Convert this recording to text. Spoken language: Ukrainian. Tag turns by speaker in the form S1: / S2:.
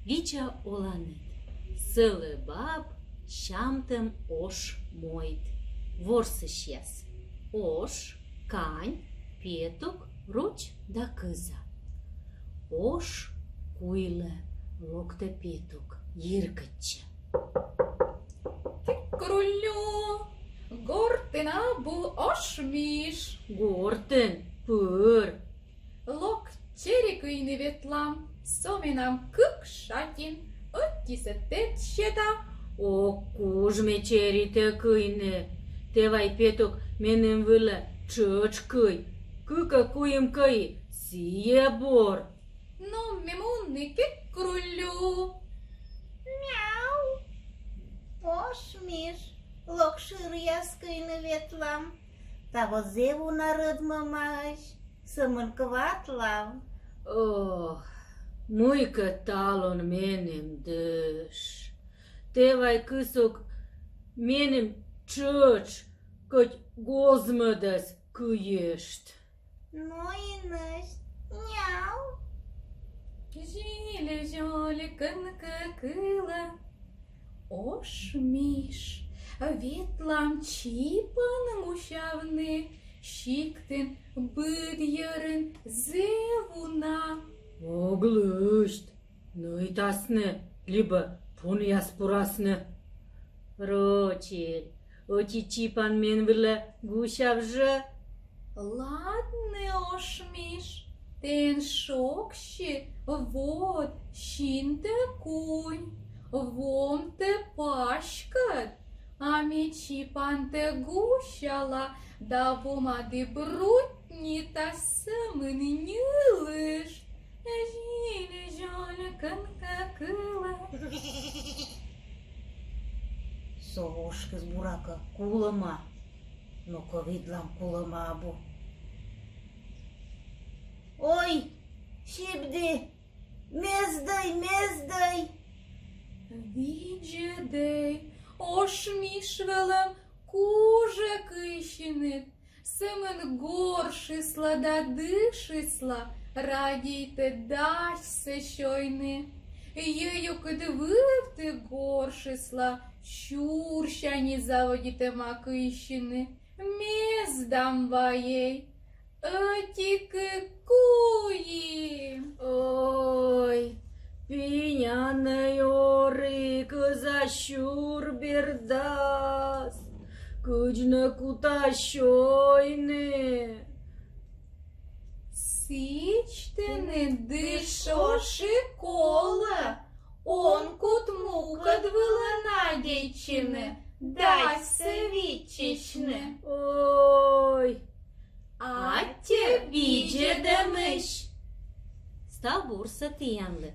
S1: Вича оланет. Сылы баб çамтым ош мойт. Ворсыш яс. Ош, кань, петук, руч да кыза. Ош куйлы локта петук йыркытчы.
S2: Крулю, гортина бу ошмиш.
S1: Гортын пыр.
S2: Лок черикыйны ветлам, соменам кык шатин, оттисе тетчета.
S1: О, кужме черите кыйны. Тевай петук менен вылы чыч кый. Кыка куйым кый, сие бор.
S2: Но мемунны кек крулю.
S3: Мяу. Ошмиш, локшыр яскыйны ветлам. Таво зеву нарыд мамаш, сымын кватлам.
S1: Ох, муйка талон менем дыш. Тевай кысок менем чыч, кыть гозмыдас кыешт.
S3: Нойыныш, няу.
S2: Жиле жоле кынка кыла. Ошмиш, ветлам чипаның ушавны, шиктен быд ярын зевуна.
S1: Оглышт, нытасны, либо пун яспурасны. Рочель, очи чипан мен вылы гушавжы.
S2: Ладно, Ошмиш, тен шокши, вот, шинте кунь, вом те пашкат, а мечи панте гущала, да вомады брутни та самын нюлыш. Жиле жоле кынка кыла.
S3: Совушкыз бурака кулыма, но ковидлам кулыма бу. Ой, шибди, мездай, мездай.
S2: Виджедей, Ошмиш велем куже кыщинит, семен горшисла да дышисла, радійте дашся щойни. Єю кидвивти горшисла, щурщані заводіте макищини, мездам ваєй, отіки куї.
S1: Ой, пиняный орык защур бердас, кыджны кутащойны.
S2: Січтини дишоши кола, он кут мука двила надійчини, дайся вічічне.
S1: Ой,
S2: А те відже демиш.
S1: став бурса тиянлы.